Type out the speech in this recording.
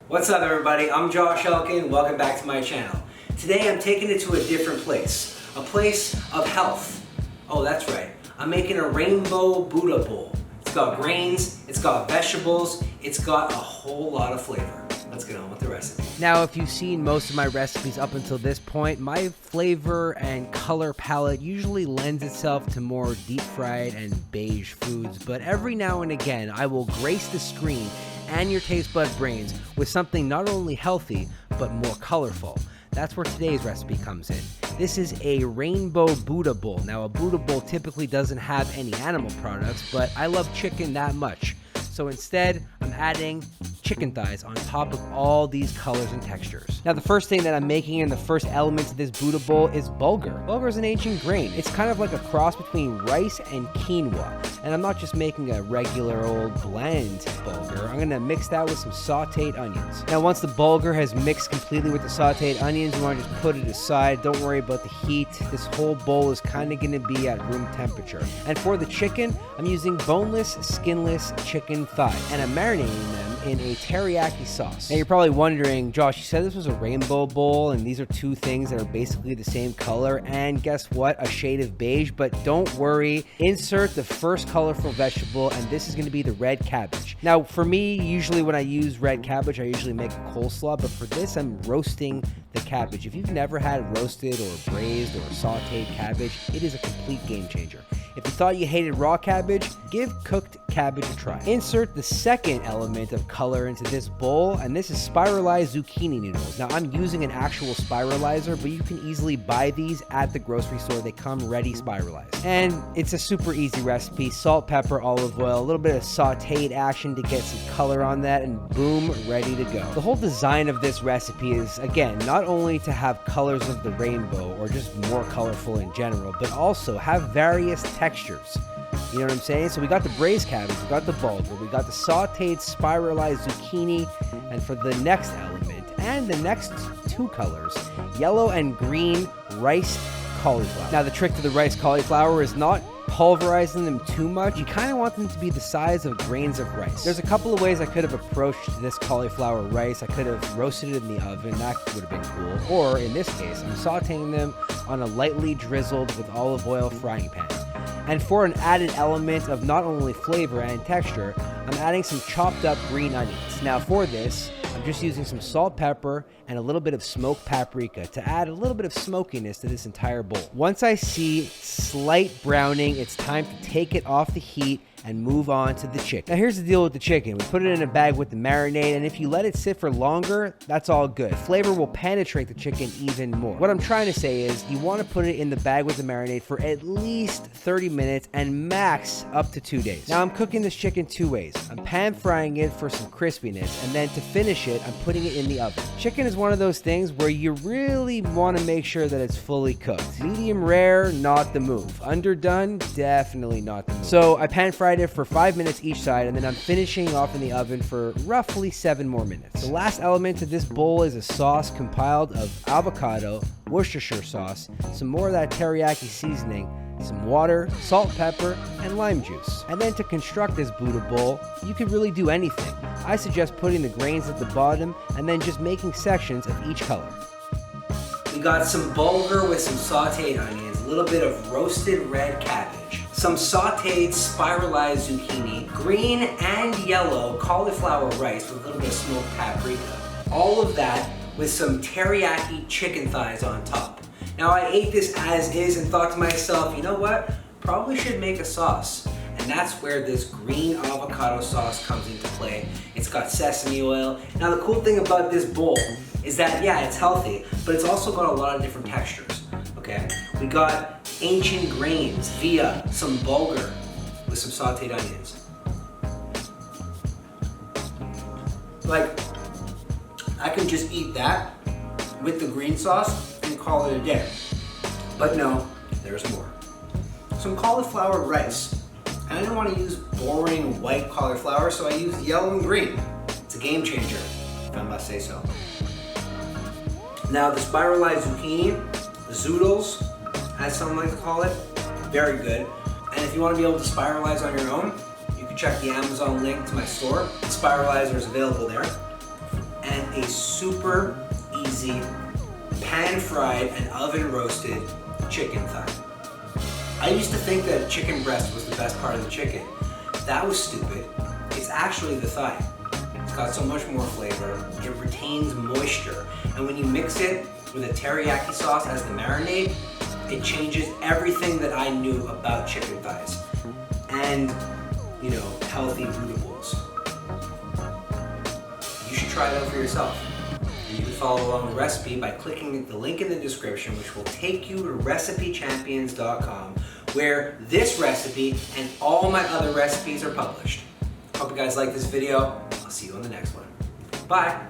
What's up everybody, I'm TheJoshElkin, welcome back to my channel. Today I'm taking it to a different place, a place of health. Oh that's right, I'm making a rainbow Buddha bowl. It's got grains, it's got vegetables, it's got a whole lot of flavor. Let's get on with the recipe. Now, if you've seen most of my recipes up until this point, my flavor and color palette usually lends itself to more deep fried and beige foods, but every now and again I will grace the screen and your taste bud brains with something not only healthy, but more colorful. That's where today's recipe comes in. This is a rainbow Buddha bowl. Now, a Buddha bowl typically doesn't have any animal products, but I love chicken that much. So instead, I'm adding chicken thighs on top of all these colors and textures. Now, the first thing that I'm making in the first element of this Buddha bowl is bulgur. Bulgur is an ancient grain. It's kind of like a cross between rice and quinoa. And I'm not just making a regular old bland bulgur. I'm gonna mix that with some sauteed onions. Now, once the bulgur has mixed completely with the sauteed onions, you wanna just put it aside. Don't worry about the heat. This whole bowl is kind of gonna be at room temperature. And for the chicken, I'm using boneless, skinless chicken thigh, and I'm marinating them in a teriyaki sauce. Now you're probably wondering, Josh, you said this was a rainbow bowl and these are two things that are basically the same color, and guess what? A shade of beige. But don't worry, insert the first colorful vegetable, and this is going to be the red cabbage. Now for me, usually when I use red cabbage, I usually make a coleslaw, but for this I'm roasting the cabbage. If you've never had roasted or braised or sauteed cabbage, it is a complete game changer. If you thought you hated raw cabbage, give cooked cabbage a try. Insert the second element of color into this bowl, and this is spiralized zucchini noodles. Now I'm using an actual spiralizer, but you can easily buy these at the grocery store. They come ready spiralized. And it's a super easy recipe. Salt, pepper, olive oil, a little bit of sauteed action to get some color on that, and boom, ready to go. The whole design of this recipe is, again, not only to have colors of the rainbow or just more colorful in general, but also have various textures. You know what I'm saying? So we got the braised cabbage, we got the bulgur, we got the sauteed spiralized zucchini, and for the next element and the next two colors, yellow and green riced cauliflower. Now the trick to the riced cauliflower is not pulverizing them too much. You kind of want them to be the size of grains of rice. There's a couple of ways I could have approached this cauliflower rice. I could have roasted it in the oven, that would have been cool. Or in this case, I'm sauteing them on a lightly drizzled with olive oil frying pan. And for an added element of not only flavor and texture, I'm adding some chopped up green onions. Now for this, I'm just using some salt, pepper, and a little bit of smoked paprika to add a little bit of smokiness to this entire bowl. Once I see slight browning, it's time to take it off the heat and move on to the chicken. Now here's the deal with the chicken. We put it in a bag with the marinade, and if you let it sit for longer, that's all good. Flavor will penetrate the chicken even more. What I'm trying to say is you want to put it in the bag with the marinade for at least 30 minutes and max up to 2 days. Now I'm cooking this chicken two ways. I'm pan frying it for some crispiness, and then to finish it, I'm putting it in the oven. Chicken is one of those things where you really want to make sure that it's fully cooked. Medium rare, not the move. Underdone, definitely not the move. So I pan fried it for 5 minutes each side, and then I'm finishing off in the oven for roughly 7 more minutes. The last element of this bowl is a sauce compiled of avocado, Worcestershire sauce, some more of that teriyaki seasoning, some water, salt, pepper, and lime juice. And then to construct this Buddha bowl, you could really do anything. I suggest putting the grains at the bottom and then just making sections of each color. We got some bulgur with some sauteed onions, a little bit of roasted red cabbage, some sauteed spiralized zucchini, green and yellow cauliflower rice with a little bit of smoked paprika. All of that with some teriyaki chicken thighs on top. Now I ate this as is and thought to myself, you know what? Probably should make a sauce. And that's where this green avocado sauce comes into play. It's got sesame oil. Now the cool thing about this bowl is that, yeah, it's healthy, but it's also got a lot of different textures, okay? We got ancient grains via some bulgur with some sauteed onions. Like, I can just eat that with the green sauce and call it a day. But no, there's more. Some cauliflower rice. And I didn't want to use boring white cauliflower, so I used yellow and green. It's a game changer, if I must say so. Now the spiralized zucchini, zoodles, as some like to call it, very good. And if you want to be able to spiralize on your own, you can check the Amazon link to my store. The spiralizer is available there. And a super easy pan-fried and oven-roasted chicken thigh. I used to think that chicken breast was the best part of the chicken. That was stupid. It's actually the thigh. It's got so much more flavor. It retains moisture. And when you mix it with a teriyaki sauce as the marinade, it changes everything that I knew about chicken thighs. And, you know, healthy brutables. You should try it out for yourself. You can follow along the recipe by clicking the link in the description, which will take you to recipechampions.com, where this recipe and all my other recipes are published. Hope you guys like this video. I'll see you on the next one. Bye.